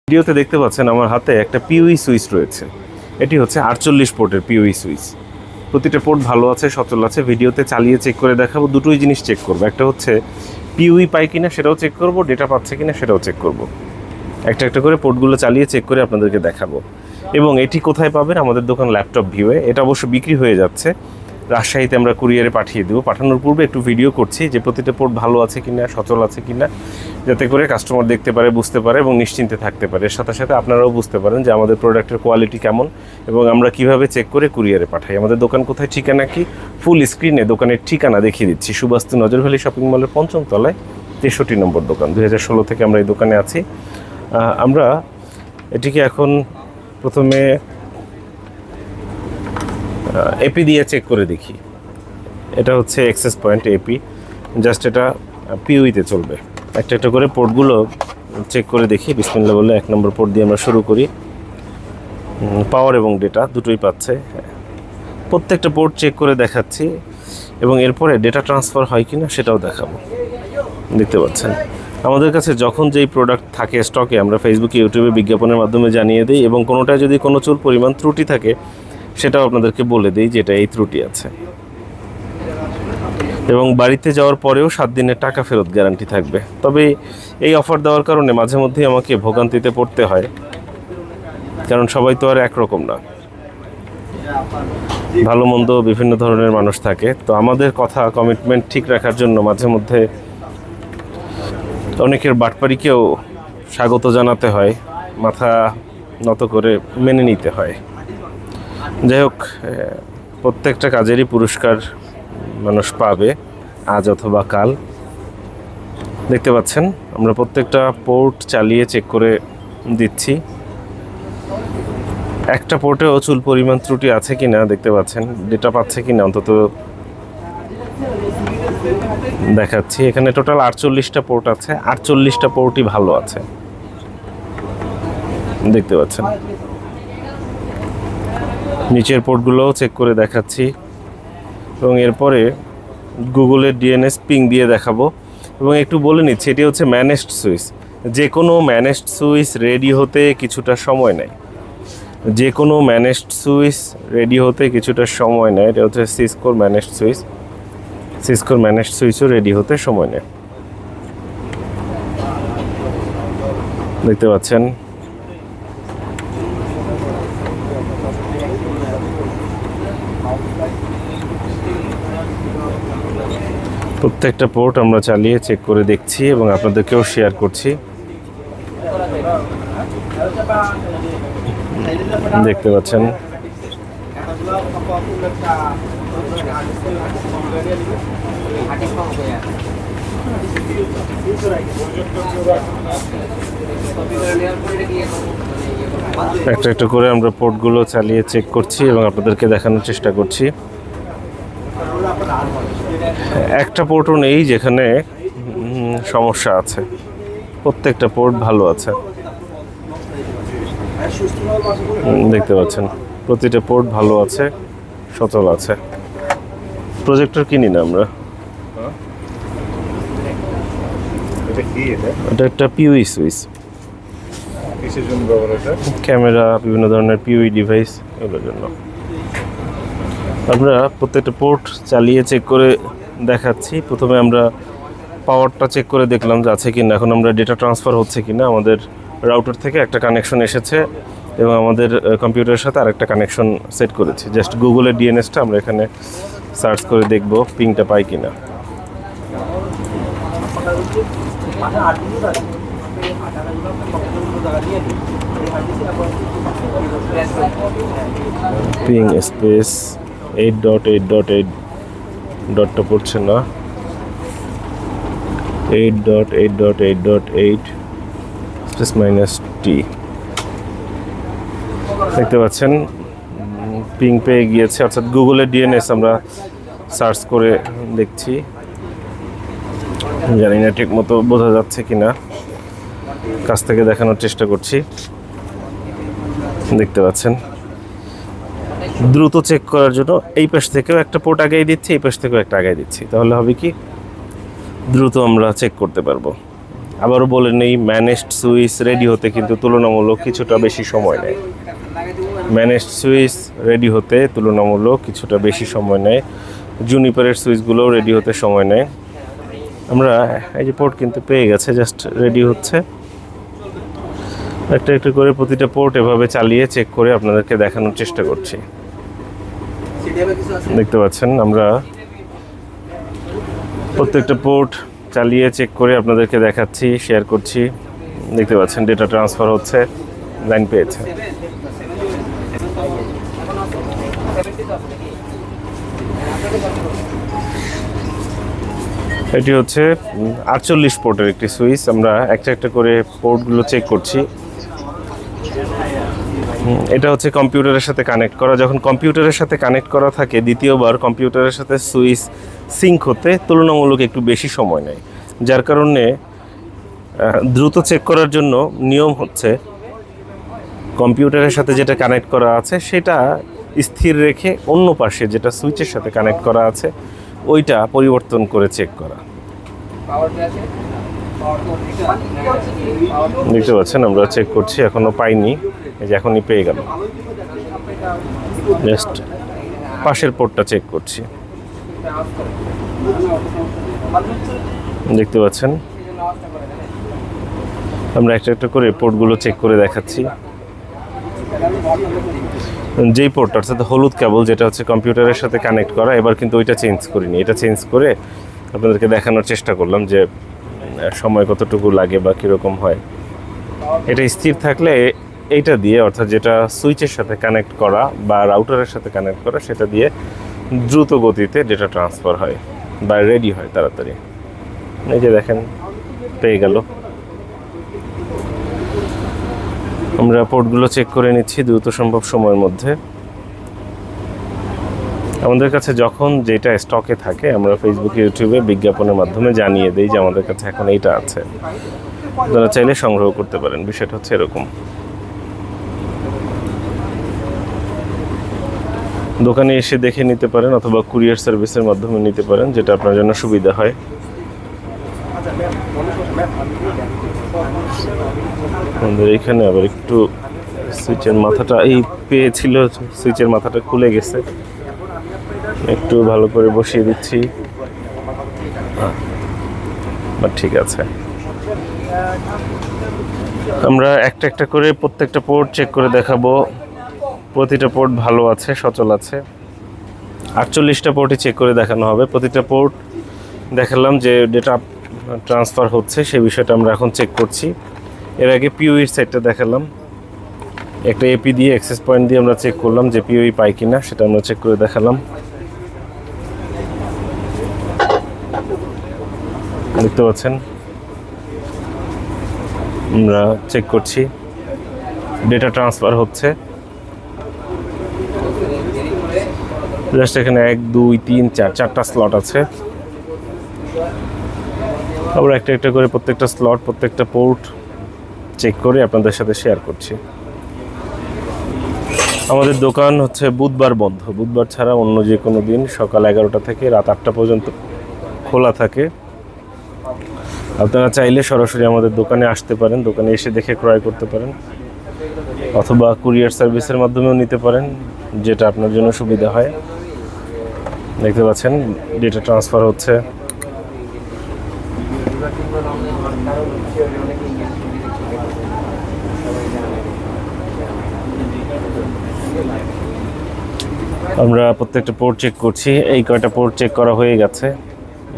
ভিডিওতে দেখতে পাচ্ছেন আমার হাতে একটা পিউই সুইচ রয়েছে। এটি হচ্ছে 48 পোর্টের পিউই সুইচ। প্রতিটা পোর্ট ভালো আছে, সচল আছে। ভিডিওতে চালিয়ে চেক করে দেখাবো। দুটোই জিনিস চেক করবো, একটা হচ্ছে পিউই পাই কিনা সেটাও চেক করব, ডেটা পাচ্ছে কিনা সেটাও চেক করব। একটা একটা করে পোর্টগুলো চালিয়ে চেক করে আপনাদেরকে দেখাবো। এবং এটি কোথায় পাবেন? আমাদের দোকান ল্যাপটপ ভিউয়ে। এটা অবশ্য বিক্রি হয়ে যাচ্ছে, রাজশাহীতে আমরা কুরিয়ারে পাঠিয়ে দেবো। পাঠানোর পূর্বে একটু ভিডিও করছি যে প্রতিটা পোর্ট ভালো আছে কিনা, সচল আছে কিনা, যাতে করে কাস্টমার দেখতে পারে, বুঝতে পারে এবং নিশ্চিন্তে থাকতে পারে। এর সাথে সাথে আপনারাও বুঝতে পারেন যে আমাদের প্রোডাক্টের কোয়ালিটি কেমন এবং আমরা কিভাবে চেক করে কুরিয়ারে পাঠাই। আমাদের দোকান কোথায়, ঠিকানা কি, ফুল স্ক্রিনে দোকানের ঠিকানা দেখিয়ে দিচ্ছি। সুবাস্তু নজর ভ্যালি শপিং মলের ৫ম তলায় ৬৩ নম্বর দোকান। ২০১৬ থেকে আমরা এই দোকানে আছি। আমরা এটিকে এখন প্রথমে এপি দিয়ে চেক করে দেখি। এটা হচ্ছে এক্সেস পয়েন্ট এপি, জাস্ট এটা পিউইতে চলবে। একটা একটা করে পোর্টগুলো চেক করে দেখি। বিসমিল্লাহ বলে ১ নম্বর পোর্ট দিয়ে আমরা শুরু করি। পাওয়ার এবং ডেটা দুটোই পাচ্ছে। প্রত্যেকটা পোর্ট চেক করে দেখাচ্ছি এবং এরপরে ডেটা ট্রান্সফার হয় কিনা সেটাও দেখাবো। দেখতে পাচ্ছেন আমাদের কাছে যখন যেই প্রোডাক্ট থাকে স্টকে আমরা ফেসবুকে, ইউটিউবে বিজ্ঞাপনের মাধ্যমে জানিয়ে দিই এবং কোনোটায় যদি কোনো চুল পরিমাণ ত্রুটি থাকে সেটাও আপনাদেরকে বলে দিই যেটা এই ত্রুটি আছে। এবং বাড়িতে যাওয়ার পরেও 7 দিনের টাকা ফেরত গ্যারান্টি থাকবে। তবে এই অফার দেওয়ার কারণে মাঝে মধ্যেই আমাকে ভোগান্তিতে পড়তে হয়, কারণ সবাই তো আর একরকম না, ভালো মন্দ বিভিন্ন ধরনের মানুষ থাকে। তো আমাদের কথা কমিটমেন্ট ঠিক রাখার জন্য মাঝে মধ্যে অনেকের বাটপাড়িকেও স্বাগত জানাতে হয়, মাথা নত করে মেনে নিতে হয়। যাই হোক, প্রত্যেকটা কাজেরই পুরস্কার মানুষ পাবে আজ অথবা কাল। দেখতে পাচ্ছেন আমরা প্রত্যেকটা পোর্ট চালিয়ে চেক করে দিচ্ছি। একটা পোর্টেও চুল পরিমাণ ত্রুটি আছে কিনা দেখতে পাচ্ছেন, ডেটা পাচ্ছে কিনা অন্তত দেখাচ্ছি। এখানে টোটাল 48টা পোর্ট আছে, 48টা পোর্টই ভালো আছে, দেখতে পাচ্ছেন। নিচের পোর্টগুলোও চেক করে দেখাচ্ছি এবং এরপরে গুগলের ডিএনএস পিং দিয়ে দেখাবো। এবং একটু বলে নিচ্ছি, এটি হচ্ছে ম্যানেজড সুইচ। যে কোনো ম্যানেজড সুইচ রেডি হতে কিছুটা সময় নেয়, যে কোনো ম্যানেজড সুইচ রেডি হতে কিছুটা সময় নেয়। এটা হচ্ছে সিসকোর ম্যানেজড সুইচ। সিসকোর ম্যানেজড সুইচও রেডি হতে সময় নেয়, দেখতে পাচ্ছেন। প্রত্যেকটা পোর্ট আমরা চালিয়ে চেক করে দেখছি এবং আপনাদেরকেও শেয়ার করছি। দেখতে পাচ্ছেন একটা একটা করে আমরা পোর্টগুলো চালিয়ে চেক করছি এবং আপনাদেরকে দেখানোর চেষ্টা করছি। একটা পোর্টও নেই যেখানে সমস্যা আছে, প্রত্যেকটা পোর্ট ভালো আছে, দেখতে পাচ্ছেন। প্রতিটা পোর্ট ভালো আছে, সচল আছে। প্রজেক্টর কিনি না আমরা, এটা একটা পিউই সুইচ। ক্যামেরা, বিভিন্ন ধরনের পিউই ডিভাইস, এগুলোর জন্য। আমরা প্রত্যেকটা পোর্ট চালিয়ে চেক করে দেখাচ্ছি। প্রথমে আমরা পাওয়ারটা চেক করে দেখলাম যে আছে কিনা। এখন আমরা ডেটা ট্রান্সফার হচ্ছে কিনা। আমাদের রাউটার থেকে একটা কানেকশন এসেছে এবং আমাদের কম্পিউটারের সাথে আরেকটা কানেকশন সেট করেছি। জাস্ট গুগলের ডিএনএসটা আমরা এখানে সার্চ করে দেখব পিংটা পাই কিনা। পিং স্পেস 8.8.8 ডটটা পড়ছে না, 8.8.8.8 স্পেস -t। দেখতে পাচ্ছেন পিং পেয়ে গিয়েছে, অর্থাৎ গুগলের ডিএনএস আমরা সার্চ করে দেখছি। জানি না ঠিক মতো বোঝা যাচ্ছে কিনা, কাছ থেকে দেখানোর চেষ্টা করছি। দেখতে পাচ্ছেন দ্রুত চেক করার জন্য এই পাশ থেকেও একটা পোর্ট আগাই দিচ্ছি, এই পাশ থেকেও একটা আগাই দিচ্ছি। তাহলে হবে কি, দ্রুত আমরা চেক করতে পারবো। আবারও বলে নেই, ম্যানেজড সুইচ রেডি হতে কিন্তু তুলনামূলক কিছুটা বেশি সময় নেয়। ম্যানেজড সুইচ রেডি হতে তুলনামূলক কিছুটা বেশি সময় নেয়। জুনিপারের সুইচগুলোও রেডি হতে সময় নেয়। আমরা এই যে পোর্ট কিন্তু পেয়ে গেছে, জাস্ট রেডি হচ্ছে। একটা একটা করে প্রতিটা পোর্ট এভাবে চালিয়ে চেক করে আপনাদেরকে দেখানোর চেষ্টা করছি। দেখতে পাচ্ছেন আমরা প্রত্যেকটা পোর্ট চালিয়ে চেক করে আপনাদেরকে দেখাচ্ছি, শেয়ার করছি। দেখতে পাচ্ছেন ডেটা ট্রান্সফার হচ্ছে, লাইন পেয়েছে। এটি হচ্ছে 48 পোর্টের একটি সুইচ। আমরা একটা একটা করে পোর্টগুলো চেক করছি। এটা হচ্ছে কম্পিউটারের সাথে কানেক্ট করা। যখন কম্পিউটারের সাথে কানেক্ট করা থাকে, দ্বিতীয়বার কম্পিউটারের সাথে সুইচ সিঙ্ক হতে তুলনামূলক একটু বেশি সময় নেয়, যার কারণে দ্রুত চেক করার জন্য নিয়ম হচ্ছে কম্পিউটারের সাথে যেটা কানেক্ট করা আছে সেটা স্থির রেখে অন্য পাশে যেটা সুইচের সাথে কানেক্ট করা আছে ওইটা পরিবর্তন করে চেক করা। দেখতে পাচ্ছেন আমরা চেক করছি, এখনো পাইনি, এই যে এখনই পেয়ে গেল। জাস্ট পাশের পোর্টটা চেক করছি। দেখতে পাচ্ছেন আমরা একটা একটা করে পোর্টগুলো চেক করে দেখাচ্ছি। যেই পোর্ট অর্থাৎ হলুদ কেবল যেটা হচ্ছে কম্পিউটারের সাথে কানেক্ট করা, এবার কিন্তু ওইটা চেঞ্জ করিনি, এটা চেঞ্জ করে আপনাদেরকে দেখানোর চেষ্টা করলাম যে সময় কতটুকু লাগে বা কীরকম হয়। এটা স্থির থাকলে এইটা দিয়ে, অর্থাৎ যেটা সুইচের সাথে কানেক্ট করা বা রাউটারের সাথে কানেক্ট করা, সেটা দিয়ে দ্রুত গতিতে ডেটা ট্রান্সফার হয় বা রেডি হয় তাড়াতাড়ি। এই যে দেখেন পেয়ে গেল। আমরা পোর্টগুলো চেক করে নিচ্ছি দ্রুত সম্ভব সময়ের মধ্যে। আমাদের কাছে যখন যেটা স্টকে থাকে আমরা ফেসবুকে, ইউটিউবে বিজ্ঞাপনের মাধ্যমে জানিয়ে দিই যে আমাদের কাছে এখন এইটা আছে, আপনারা চাইলে সংগ্রহ করতে পারেন। বিষয়টা হচ্ছে এরকম। দোকানে এসে দেখে নিতে পারেন অথবা কুরিয়ার সার্ভিসের মাধ্যমে নিতে পারেন, যেটা আপনার জন্য সুবিধা হয়। আমাদের এখানে আবার একটু সুইচের মাথাটা পেয়েছিল, সুইচের মাথাটা খুলে গেছে, একটু ভালো করে বসিয়ে দিচ্ছি। ঠিক আছে, আমরা একটা একটা করে প্রত্যেকটা পোর্ট চেক করে দেখাবো। প্রতিটা পোর্ট ভালো আছে, সচল আছে। 48টা পোর্টই চেক করে দেখানো হবে। প্রতিটা পোর্ট দেখালাম যে ডেটা ট্রান্সফার হচ্ছে, সেই বিষয়টা আমরা এখন চেক করছি। এর আগে পিওইর সাইডটা দেখালাম, একটা এপি দিয়ে অ্যাক্সেস পয়েন্ট দিয়ে আমরা চেক করলাম যে পিওই পাই কিনা, সেটা আমরা চেক করে দেখালাম। দেখতে পাচ্ছেন আমরা চেক করছি, ডেটা ট্রান্সফার হচ্ছে। জাস্ট এখানে 1 2 3 4 4টা স্লট আছে। আমরা একটা একটা করে প্রত্যেকটা স্লট, প্রত্যেকটা পোর্ট চেক করে আপনাদের সাথে শেয়ার করছি। আমাদের দোকান হচ্ছে বুধবার বন্ধ, বুধবার ছাড়া অন্য যে কোনো দিন সকাল 11টা থেকে রাত 8টা পর্যন্ত খোলা থাকে। আপনারা চাইলে সরাসরি আমাদের দোকানে আসতে পারেন, দোকানে এসে দেখে ক্রয় করতে পারেন, অথবা কুরিয়ার সার্ভিসের মাধ্যমেও নিতে পারেন, যেটা আপনার জন্য সুবিধা হয়। দেখতে পাচ্ছেন ডেটা ট্রান্সফার হচ্ছে। আমরা প্রত্যেকটা পোর্ট চেক করছি। এই কয়টা পোর্ট চেক করা হয়ে গেছে,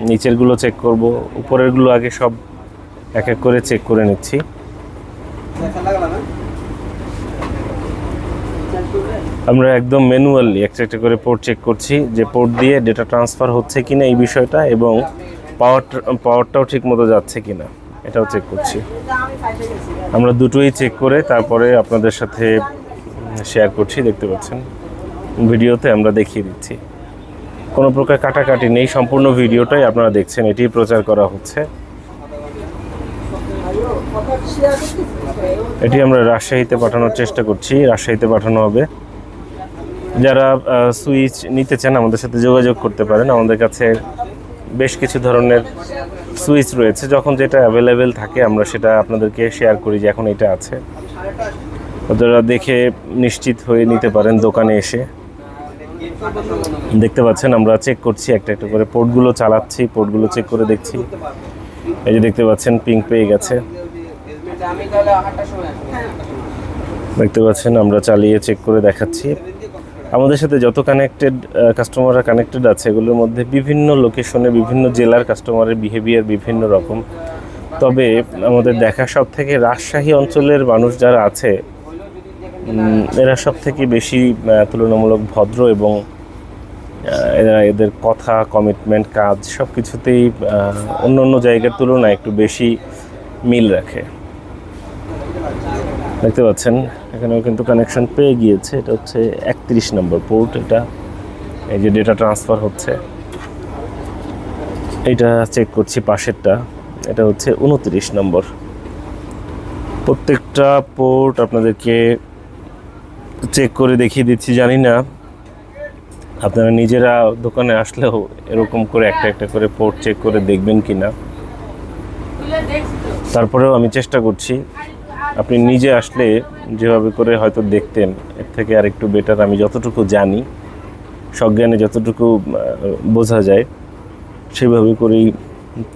নিচেরগুলো চেক করব, উপরেরগুলো আগে সব এক এক করে চেক করে নিচ্ছি। আমরা একদম ম্যানুয়ালি একটা একটা করে পোর্ট চেক করছি, যে পোর্ট দিয়ে ডেটা ট্রান্সফার হচ্ছে কিনা এই বিষয়টা, এবং পাওয়ারটাও ঠিক মতো যাচ্ছে কিনা এটাও চেক করছি। আমরা দুটোই চেক করে তারপরে আপনাদের সাথে শেয়ার করছি। দেখতে পাচ্ছেন ভিডিওতে আমরা দেখিয়ে দিচ্ছি, কোনো প্রকার কাটাকাটি নেই, সম্পূর্ণ ভিডিওটাই আপনারা দেখছেন, এটি প্রচার করা হচ্ছে। এটি আমরা রাজশাহীতে পাঠানোর চেষ্টা করছি, রাজশাহীতে পাঠানো হবে। যারা সুইচ নিতে চান আমাদের সাথে যোগাযোগ করতে পারেন। আমাদের কাছে বেশ কিছু ধরনের সুইচ রয়েছে, যখন যেটা অ্যাভেলেবেল থাকে আমরা সেটা আপনাদেরকে শেয়ার করি যে এখন এটা আছে, আপনারা দেখে নিশ্চিত হয়ে নিতে পারেন দোকানে এসে। দেখতে পাচ্ছেন আমরা চেক করছি একটা একটা করে, পোর্টগুলো চালাচ্ছি, পোর্টগুলো চেক করে দেখছি। এই যে দেখতে পাচ্ছেন পিঙ্ক পেয়ে গেছে, দেখতে পাচ্ছেন আমরা চালিয়ে চেক করে দেখাচ্ছি। আমাদের সাথে যত কানেক্টেড কাস্টমাররা কানেক্টেড আছে এগুলোর মধ্যে বিভিন্ন লোকেশনে বিভিন্ন জেলার কাস্টমারের বিহেভিয়ার বিভিন্ন রকম। তবে আমাদের দেখা সব থেকে রাজশাহী অঞ্চলের মানুষ যারা আছে এরা সব থেকে বেশি তুলনামূলক ভদ্র এবং এরা এদের কথা, কমিটমেন্ট, কাজ সব কিছুতেই অন্য অন্য জায়গার তুলনায় একটু বেশি মিল রাখে। দেখতে পাচ্ছেন এখানেও কিন্তু কানেকশন পেয়ে গিয়েছে। এটা হচ্ছে 31 নম্বর পোর্ট। এটা এই যে ডেটা ট্রান্সফার হচ্ছে, এটা চেক করছি পাশেরটা, এটা হচ্ছে 29 নম্বর। প্রত্যেকটা পোর্ট আপনাদেরকে চেক করে দেখিয়ে দিচ্ছি। জানি না আপনারা নিজেরা দোকানে আসলেও এরকম করে একটা একটা করে পোর্ট চেক করে দেখবেন কি না, তারপরেও আমি চেষ্টা করছি আপনি নিজে আসলে যেভাবে করে হয়তো দেখতেন এর থেকে আর একটু বেটার আমি যতটুকু জানি, সজ্ঞানে যতটুকু বোঝা যায় সেভাবে করেই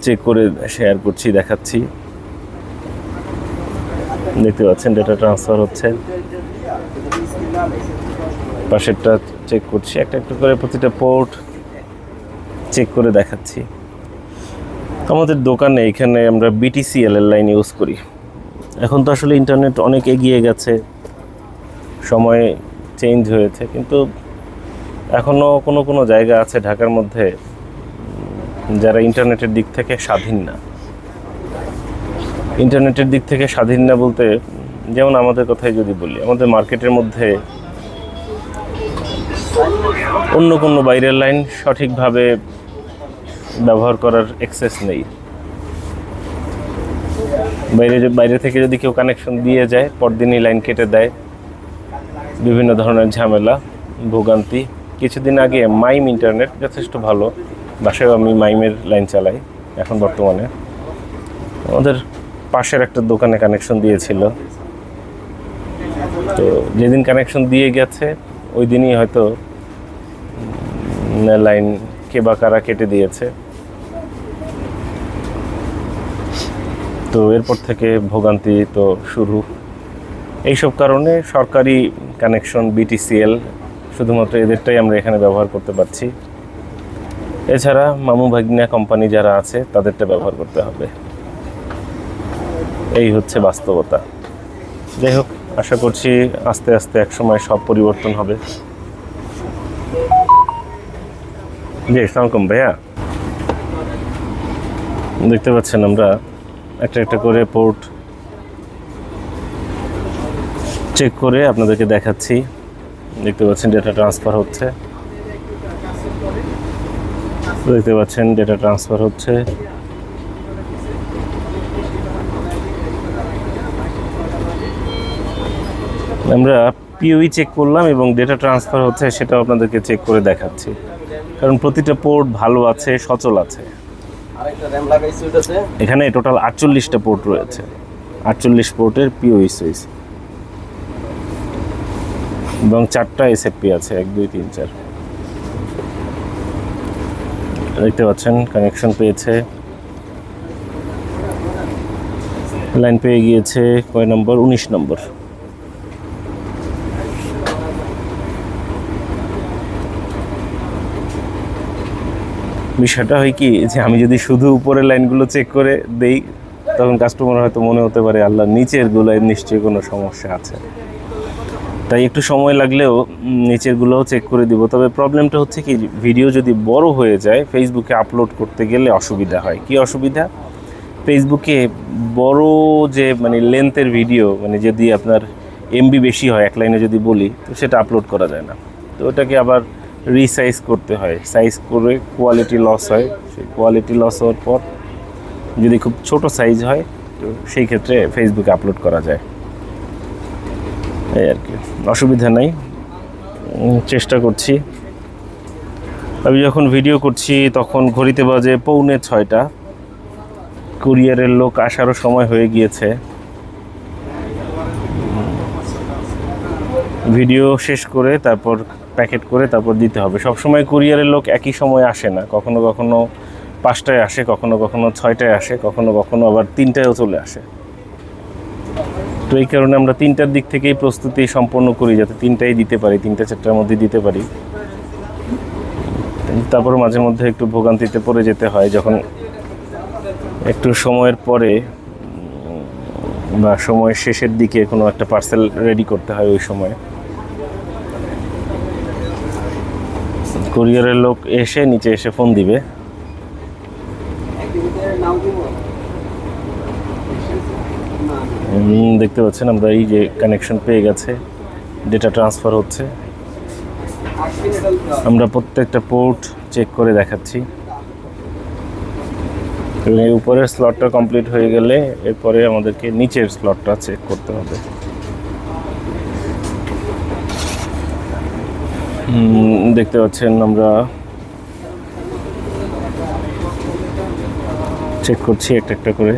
চেক করে শেয়ার করছি, দেখাচ্ছি। দেখতে পাচ্ছেন ডেটা ট্রান্সফার হচ্ছে, পাশেরটা চেক করছি, একটা একটা করে প্রতিটা পোর্ট চেক করে দেখাচ্ছি। আমাদের দোকানে এখানে আমরা BTCL এর লাইন ইউজ করি। এখন তো আসলে ইন্টারনেট অনেক এগিয়ে গেছে, সময় চেঞ্জ হয়েছে, কিন্তু এখনও কোনো কোনো জায়গা আছে ঢাকার মধ্যে যারা ইন্টারনেটের দিক থেকে স্বাধীন না। ইন্টারনেটের দিক থেকে স্বাধীন না বলতে, যেমন আমাদের কথাই যদি বলি, আমাদের মার্কেটের মধ্যে অন্য কোনো বাইরের লাইন সঠিকভাবে ব্যবহার করার অ্যাক্সেস নেই। বাইরে থেকে যদি কেউ কানেকশন দিয়ে যায় পরদিনই লাইন কেটে দেয়, বিভিন্ন ধরনের ঝামেলা, ভোগান্তি। কিছুদিন আগে মাইম ইন্টারনেট যথেষ্ট ভালো, বাসায় আমি মাইমের লাইন চালাই এখন বর্তমানে। আমাদের পাশের একটা দোকানে কানেকশন দিয়েছিল, তো যেদিন কানেকশন দিয়ে গেছে ওই দিনই হয়তো লাইন কে বা কারা কেটে দিয়েছে। তো এরপর থেকে ভোগান্তি তো শুরু। এইসব কারণে সরকারি কানেকশন BTCL শুধুমাত্র এদেরটাই আমরা এখানে ব্যবহার করতে পারছি। এছাড়া মামু ভাগ্না কোম্পানি যারা আছে তাদেরটা ব্যবহার করতে হবে। এই হচ্ছে বাস্তবতা। যাই হোক, আশা করছি আস্তে আস্তে একসময় সব পরিবর্তন হবে। জি, আসসালামু আলাইকুম ভাইয়া। দেখতে পাচ্ছেন আমরা একটা একটা করে পোর্ট চেক করে আপনাদেরকে দেখাচ্ছি। দেখতে পাচ্ছেন ডেটা ট্রান্সফার হচ্ছে, দেখতে পাচ্ছেন ডেটা ট্রান্সফার হচ্ছে। আমরা POE চেক করলাম এবং ডেটা ট্রান্সফার হচ্ছে সেটাও আপনাদেরকে চেক করে দেখাচ্ছি, কারণ প্রতিটা পোর্ট ভালো আছে, সচল আছে। এখানে টোটাল 48টা পোর্ট রয়েছে, 48 পোর্টের POE সুইচ এবং 4টা SFP আছে, 1 2 3 4। দেখতে পাচ্ছেন কানেকশন পেয়েছে, লাইন পেয়ে গিয়েছে কয় নম্বর, 19 নম্বর। বিষয়টা হয় কি যে আমি যদি শুধু উপরের লাইনগুলো চেক করে দেই তখন কাস্টমার হয়তো মনে হতে পারে আল্লাহ নিচেরগুলোয় নিশ্চয়ই কোনো সমস্যা আছে, তাই একটু সময় লাগলেও নিচেরগুলোও চেক করে দিব। তবে প্রবলেমটা হচ্ছে কি, ভিডিও যদি বড় হয়ে যায় ফেসবুকে আপলোড করতে গেলে অসুবিধা হয়। কি অসুবিধা? ফেসবুকে বড় যে লেন্থের ভিডিও, যদি আপনার MB বেশি হয়, এক লাইনে যদি বলি, তো সেটা আপলোড করা যায় না। তো ওটাকে আবার রিসাইজ করতে হয়, সাইজ করে কোয়ালিটি লস হয়। সেই কোয়ালিটি লস হওয়ার পর যদি খুব ছোট সাইজ হয় তো সেই ক্ষেত্রে ফেসবুকে আপলোড করা যায়, এই আর কি। অসুবিধা নাই, চেষ্টা করছি। আমি যখন ভিডিও করছি তখন ঘড়িতে বাজে 5:45। কুরিয়ারের লোক আসারও সময় হয়ে গিয়েছে। ভিডিও শেষ করে তারপর প্যাকেট করে তারপর দিতে হবে। সবসময় কুরিয়ারের লোক একই সময় আসে না, কখনো কখনো 5টায় আসে, কখনো কখনো 6টায় আসে, কখনো কখনো আবার 3টায়ও চলে আসে। তো এই কারণে আমরা 3টার দিক থেকেই প্রস্তুতি সম্পন্ন করি, যাতে 3টায় দিতে পারি, 3-4টার মধ্যে দিতে পারি। তারপর মাঝে মধ্যে একটু ভোগান্তিতে পড়ে যেতে হয় যখন একটু সময়ের পরে বা সময়ের শেষের দিকে কোনো একটা পার্সেল রেডি করতে হয়। ওই সময় কুরিয়ারের লোক এসে নিচে এসে ফোন দিবে। দেখতে পাচ্ছেন আমরা এই যে কানেকশন পেয়ে গেছে, ডেটা ট্রান্সফার হচ্ছে। আমরা প্রত্যেকটা পোর্ট চেক করে দেখাচ্ছি এবং এই উপরের স্লটটা কমপ্লিট হয়ে গেলে এরপরে আমাদেরকে নিচের স্লটটা চেক করতে হবে। দেখতে পাচ্ছেন আমরা চেক করছি একটা একটা করে।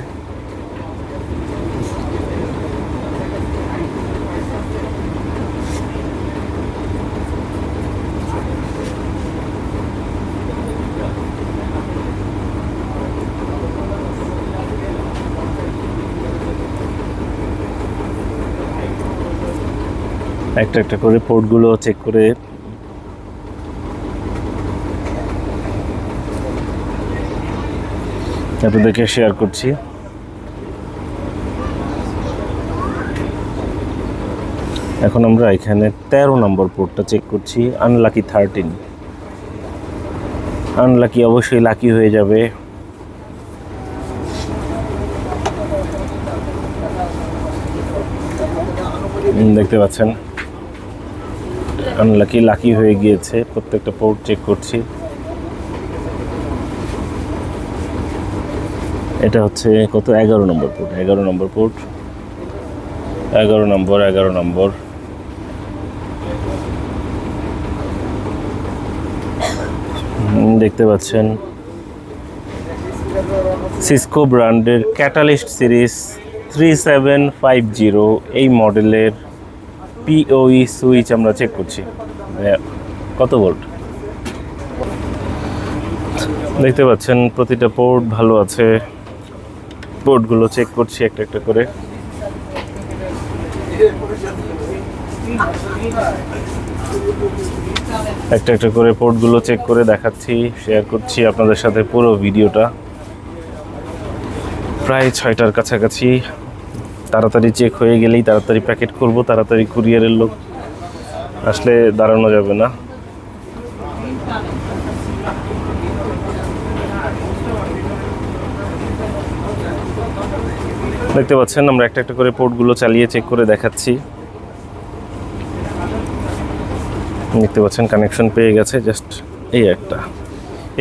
একটা একটা করে পোর্টগুলো চেক করে আপনাদেরকে শেয়ার করছি। এখন আমরা এখানে 13 নম্বর পোর্টটা চেক করছি, আনলাকি 13। আনলাকি অবশ্যই লাকি হয়ে যাবে। দেখতে পাচ্ছেন আনলাকি লাকি হয়ে গিয়েছে। প্রত্যেকটা পোর্ট চেক করছি। এটা হচ্ছে কত, 11 নম্বর পোর্ট, 11 নম্বর পোর্ট, 11 নম্বর, 11 নম্বর। দেখতে পাচ্ছেন সিসকো ব্র্যান্ডের ক্যাটালিস্ট সিরিজ 3750 এই মডেলের পিওই সুইচ আমরা চেক করছি কত ভোল্ট। দেখতে পাচ্ছেন প্রতিটা পোর্ট ভালো আছে। পোর্টগুলো চেক করছি একটা একটা করে। একটা একটা করে পোর্টগুলো চেক করে দেখাচ্ছি, শেয়ার করছি আপনাদের সাথে পুরো ভিডিওটা। প্রায় 6টার কাছাকাছি। তাড়াতাড়ি চেক হয়ে গেলেই তাড়াতাড়ি প্যাকেট করব, তাড়াতাড়ি কুরিয়ারের লোক আসলে দাঁড়ানো যাবে না। দেখতে পাচ্ছেন আমরা একটা একটা করে পোর্টগুলো চালিয়ে চেক করে দেখাচ্ছি। দেখতে পাচ্ছেন কানেকশন পেয়ে গেছে, জাস্ট এই একটা,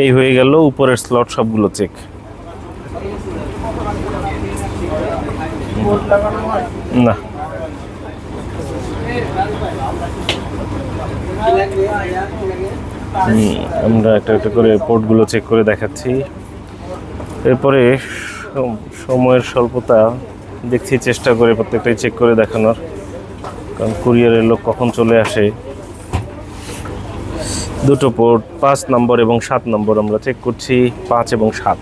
এই হয়ে গেল। উপরের স্লট সবগুলো চেক। না, আমরা একটা একটা করে পোর্টগুলো চেক করে দেখাচ্ছি। এরপরে সময়ের স্বল্পতা দেখছি, চেষ্টা করে প্রত্যেকটাই চেক করে দেখানোর, কারণ কুরিয়ারের লোক কখন চলে আসে। দুটো পোর্ট 5 নম্বর এবং 7 নম্বর আমরা চেক করছি, 5 এবং 7।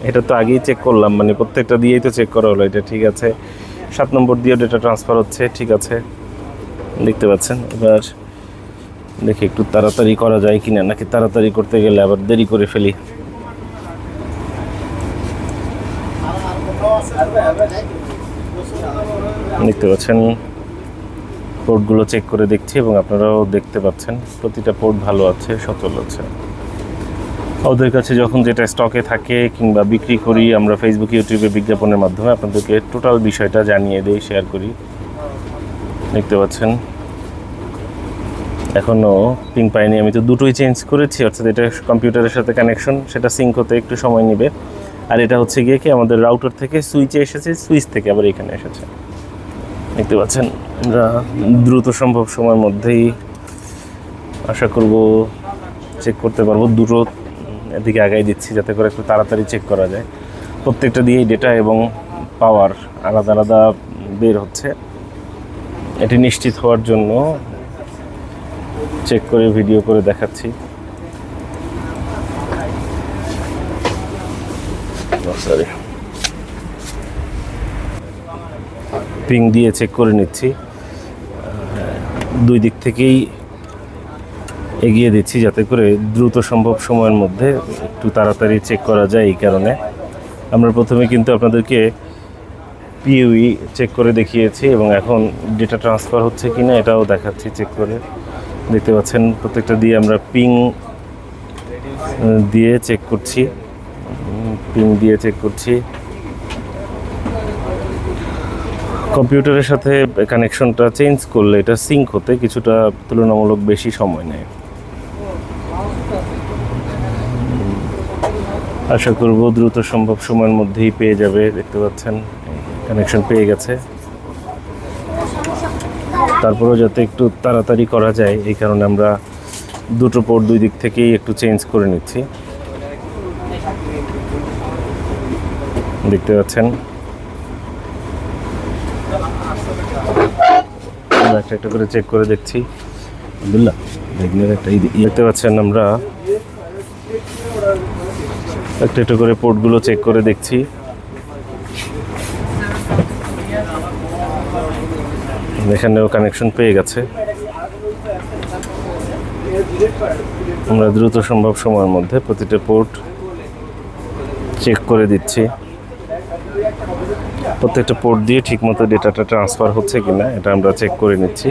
এটা তো আগেই চেক করলাম, মানে প্রত্যেকটা দিয়েই তো চেক করা হলো, এটা ঠিক আছে। 7 নম্বর দিয়েও ডেটা ট্রান্সফার হচ্ছে, ঠিক আছে। দেখতে পাচ্ছেন। এবার দেখি একটু তাড়াতাড়ি করা যায় কিনা, নাকি তাড়াতাড়ি করতে গেলে আবার দেরি করে ফেলি। দেখতে পাচ্ছেন পোর্টগুলো চেক করে দেখছি এবং আপনারাও দেখতে পাচ্ছেন প্রতিটা পোর্ট ভালো আছে, সচল আছে। ওদের কাছে যখন যেটা স্টকে থাকে কিংবা বিক্রি করি, আমরা ফেসবুক, ইউটিউবে বিজ্ঞাপনের মাধ্যমে আপনাদেরকে টোটাল বিষয়টা জানিয়ে দিই, শেয়ার করি। দেখতে পাচ্ছেন এখনও পিং পাইনি। আমি তো দুটোই চেঞ্জ করেছি, অর্থাৎ এটা কম্পিউটারের সাথে কানেকশন, সেটা সিঙ্ক হতে একটু সময় নেবে। আর এটা হচ্ছে গিয়ে কি আমাদের রাউটার থেকে সুইচে এসেছে, সুইচ থেকে আবার এখানে এসেছে। দেখতে পাচ্ছেন আমরা দ্রুত সম্ভব সময়ের মধ্যেই আশা করব চেক করতে পারবো। দুটো এদিকে আগাই দিচ্ছি যাতে করে একটু তাড়াতাড়ি চেক করা যায়। প্রত্যেকটা দিয়েই ডেটা এবং পাওয়ার আলাদা আলাদা বের হচ্ছে। এটি নিশ্চিত হওয়ার জন্য চেক করে ভিডিও করে দেখাচ্ছি। সরি, পিং দিয়ে চেক করে নিচ্ছি, দুই দিক থেকেই এগিয়ে দিচ্ছি যাতে করে দ্রুত সম্ভব সময়ের মধ্যে একটু তাড়াতাড়ি চেক করা যায়। এই কারণে আমরা প্রথমে কিন্তু আপনাদেরকে পিইউই চেক করে দেখিয়েছি এবং এখন ডেটা ট্রান্সফার হচ্ছে কিনা এটাও দেখাচ্ছি চেক করে। দেখতে পাচ্ছেন প্রত্যেকটা দিয়ে আমরা পিং দিয়ে চেক করছি, কম্পিউটারের সাথে কানেকশনটা চেঞ্জ করলে এটা সিঙ্ক হতে কিছুটা তুলনামূলক বেশি সময় নেয়। আশা করব দ্রুত সম্ভব সময়ের মধ্যেই পেয়ে যাবে। দেখতে পাচ্ছেন কানেকশন পেয়ে গেছে, তারপরেও যাতে একটু তাড়াতাড়ি করা যায় এই কারণে আমরা দুটো পোর্ট দুই দিক থেকেই একটু চেঞ্জ করে নিচ্ছি। দেখতে পাচ্ছেন একটা একটা করে চেক করে দেখছি। আব্দুল্লাহ দেখতে পাচ্ছেন আমরা একটা একটা করে পোর্টগুলো চেক করে দেখছি। এখানেও কানেকশন পেয়ে গেছে। আমরা দ্রুত সম্ভব সময়ের মধ্যে প্রতিটা পোর্ট চেক করে দিচ্ছি। প্রত্যেকটা পোর্ট দিয়ে ঠিকমতো ডেটাটা ট্রান্সফার হচ্ছে কিনা এটা আমরা চেক করে নিচ্ছি।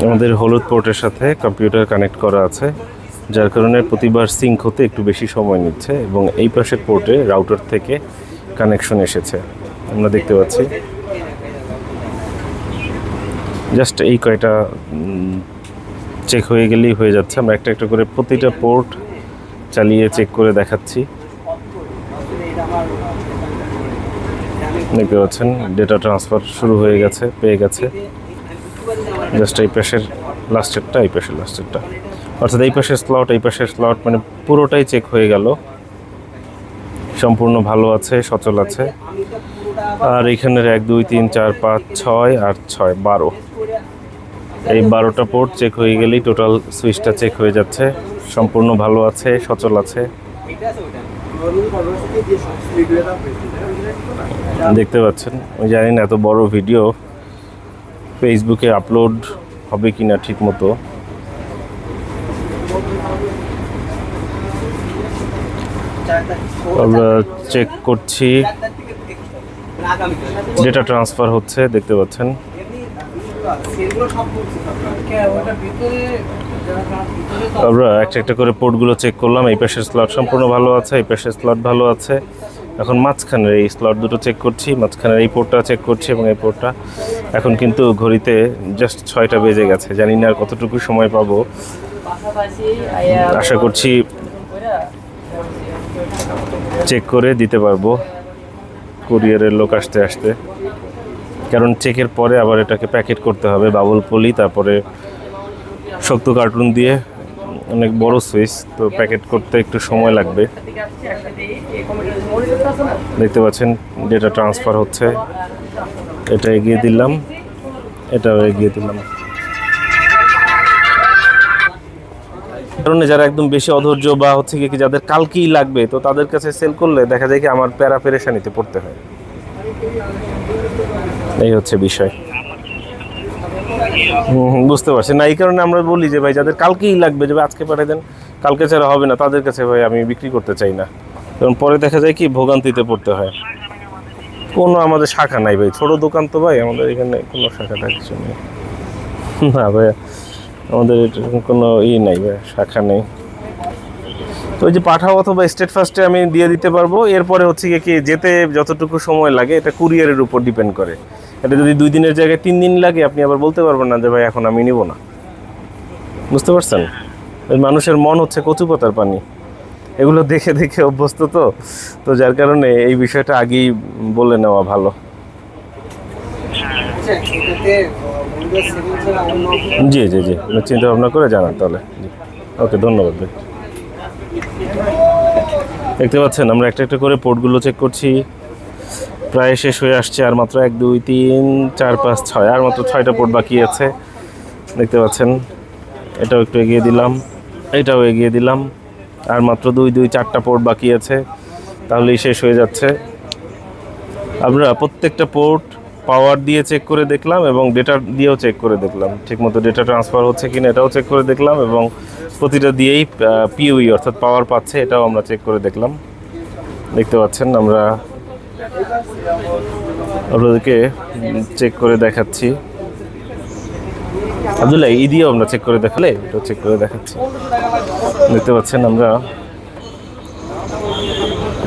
আমাদের হলুদ পোর্টের সাথে কম্পিউটার কানেক্ট করা আছে, যার কারণে প্রতিবার সিঙ্ক হতে একটু বেশি সময় নিচ্ছে এবং এই পাশের পোর্টে রাউটার থেকে কানেকশন এসেছে আমরা দেখতে পাচ্ছি। জাস্ট এই কয়টা চেক হয়ে গেলেই হয়ে যাচ্ছে। আমরা একটা একটা করে প্রতিটা পোর্ট চালিয়ে চেক করে দেখাচ্ছি। দেখতে পাচ্ছেন ডেটা ট্রান্সফার শুরু হয়ে গেছে, পেয়ে গেছে। জাস্ট এই পাশের লাস্টেরটা, এই পাশের লাস্টেরটা, অর্থাৎ এই পাশের স্লট এই পাশের স্লট মানে পুরোটাই চেক হয়ে গেল, সম্পূর্ণ ভালো আছে, সচল আছে। আর এইখানের 1 2 3 4 5 6 আর 6 12, এই 12টা পোর্ট চেক হয়ে গেলেই টোটাল সুইচটা চেক হয়ে যাচ্ছে, সম্পূর্ণ ভালো আছে, সচল আছে। দেখতে পাচ্ছেন, আমি জানি না এত বড় ভিডিও ফেসবুকে আপলোড হবে কিনা ঠিক মতো। আমরা চেক করছি, ডেটা ট্রান্সফার হচ্ছে, দেখতে পাচ্ছেন। আমরা একটা একটা করে পোর্টগুলো চেক করলাম। এই পাশের স্লট সম্পূর্ণ ভালো আছে, এই পাশের স্লট ভালো আছে। এখন মাঝখানের এই স্লট দুটো চেক করছি, মাঝখানের এই পোর্টটা চেক করছি এবং এই পোর্টটা। এখন কিন্তু ঘড়িতে জাস্ট 6টা বেজে গেছে, জানি না আর কতটুকু সময় পাবো। আশা করছি চেক করে দিতে পারবো কুরিয়ারের লোক আসতে আসতে, কারণ চেকের পরে আবার এটাকে প্যাকেট করতে হবে বাবল পলি, তারপরে শক্ত কার্টুন দিয়ে, অনেক বড় সুইচ তো প্যাকেট করতে একটু সময় লাগবে। দেখতে পাচ্ছেন ডেটা ট্রান্সফার হচ্ছে, এটা এগিয়ে দিলাম, এটাও এগিয়ে দিলাম। কারণে যারা একদম বেশি অধৈর্য বা হচ্ছে কি যাদের কালকেই লাগবে, তো তাদের কাছে সেল করলে দেখা যায় কি আমার পেরেশানিতে পড়তে হয়। এই হচ্ছে বিষয়। বুঝতে পারছি না, এই কারণে আমরা বলি যে ভাই যাদের কালকেই লাগবে, যে আজকে পাঠিয়ে দেন, কালকে ছাড়া হবে না, তাদের কাছে ভাই আমি বিক্রি করতে চাই না, কারণ পরে দেখা যায় কি ভোগান্তিতে পড়তে হয়। কোনো আমাদের শাখা নাই ভাই, ছোট দোকান তো ভাই, আমাদের এখানে কোনো শাখাটা কিছু নেই না ভাই, আমাদের কোনো নাই ভাই, শাখা নেই। তো ওই যে পাঠাও অথবা স্টেট ফার্স্টে আমি দিয়ে দিতে পারবো। এরপরে হচ্ছে কি যেতে যতটুকু সময় লাগে এটা কুরিয়ারের উপর ডিপেন্ড করে। এটা যদি 2 দিনের জায়গায় 3 দিন লাগে, আপনি আবার বলতে পারবেন না যে ভাই এখন আমি নিব না। বুঝতে পারছেন, মানুষের মন হচ্ছে কচু পাতার পানি, এগুলো দেখে দেখে অভ্যস্ত, তো যার কারণে এই বিষয়টা আগেই বলে নেওয়া ভালো। জি জি জি, চিন্তা ভাবনা করে জানান তাহলে। জি, ওকে, ধন্যবাদ ভাই। দেখতে পাচ্ছেন আমরা একটা একটা করে পোর্টগুলো চেক করছি, প্রায় শেষ হয়ে আসছে। আর মাত্র 1 2 3 4 5 6, আর মাত্র 6টা পোর্ট বাকি আছে। দেখতে পাচ্ছেন এটাও একটু এগিয়ে দিলাম, এটাও এগিয়ে দিলাম, আর মাত্র 2 2 4টা পোর্ট বাকি আছে, তাহলেই শেষ হয়ে যাচ্ছে। আমরা প্রত্যেকটা পোর্ট পাওয়ার দিয়ে চেক করে দেখলাম এবং ডেটা দিয়েও চেক করে দেখলাম, ঠিকমতো ডেটা ট্রান্সফার হচ্ছে কিনা এটাও চেক করে দেখলাম, এবং প্রতিটা দিয়েই পিউই অর্থাৎ পাওয়ার পাচ্ছে এটাও আমরা চেক করে দেখলাম। দেখতে পাচ্ছেন আমরা আপনাদেরকে চেক করে দেখাচ্ছি। আব্দুল্লাহ ই দিয়েও আমরা চেক করে দেখালে এটাও চেক করে দেখাচ্ছি। দেখতে পাচ্ছেন আমরা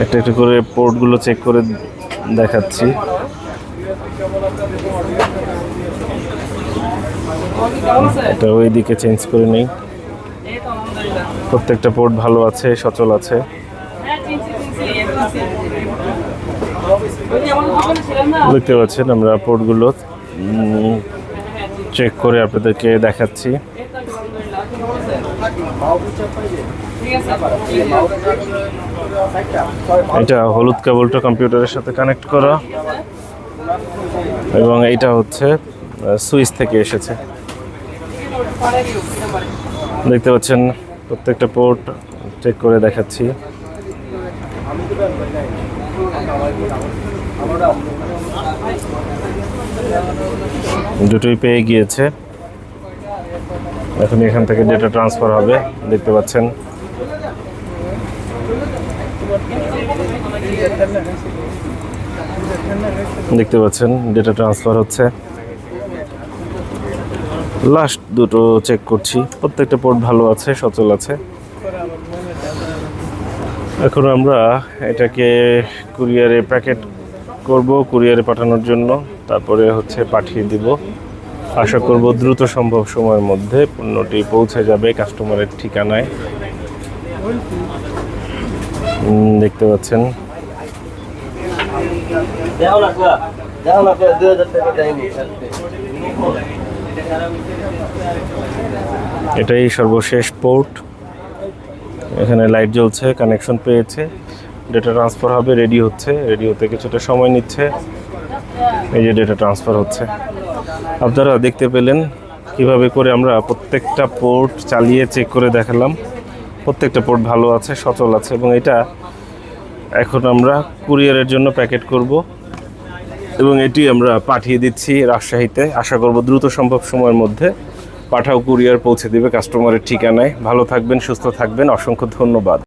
একটা একটা করে পোর্টগুলো চেক করে দেখাচ্ছি। এটা ওই দিকে চেঞ্জ করে নেই, প্রত্যেকটা পোর্ট ভালো আছে, সচল আছে। দেখতে পাচ্ছেন আমরা পোর্টগুলো চেক করে আপনাদেরকে দেখাচ্ছি। এটা হলুদ কেবলটা কম্পিউটারের সাথে কানেক্ট করা, এবং এইটা হচ্ছে সুইচ থেকে এসেছে। দেখতে পাচ্ছেন প্রত্যেকটা পোর্ট চেক করে দেখাচ্ছি। দুটোই পেয়ে গিয়েছে, এখন এখান থেকে ডেটা ট্রান্সফার হবে। দেখতে পাচ্ছেন ডেটা ট্রান্সফার হচ্ছে। লাস্ট দুটো চেক করছি, প্রত্যেকটা পোর্ট ভালো আছে, সচল আছে। এখন আমরা এটাকে কুরিয়ারে প্যাকেট করব, কুরিয়ারে পাঠানোর জন্য, তারপরে হচ্ছে পাঠিয়ে দিব। আশা করব দ্রুত সম্ভব সময়ের মধ্যে পণ্যটি পৌঁছে যাবে কাস্টমারের ঠিকানায়। দেখতে পাচ্ছেন এটাই সর্বশেষ পোর্ট। এখানে লাইট জ্বলছে, কানেকশন পেয়েছে, ডেটা ট্রান্সফার হবে, রেডি হচ্ছে। রেডি হতে কিছুটা সময় নিচ্ছে। এই যে ডেটা ট্রান্সফার হচ্ছে। আপনারা দেখতে পেলেন কিভাবে করে আমরা প্রত্যেকটা পোর্ট চালিয়ে চেক করে দেখালাম। প্রত্যেকটা পোর্ট ভালো আছে, সচল আছে, এবং এটা এখন আমরা কুরিয়ারের জন্য প্যাকেট করব এবং এটি আমরা পাঠিয়ে দিচ্ছি রাজশাহীতে। আশা করব দ্রুত সম্ভব সময়ের মধ্যে পাঠাও কুরিয়ার পৌঁছে দেবে কাস্টমারের ঠিকানায়। ভালো থাকবেন, সুস্থ থাকবেন, অসংখ্য ধন্যবাদ।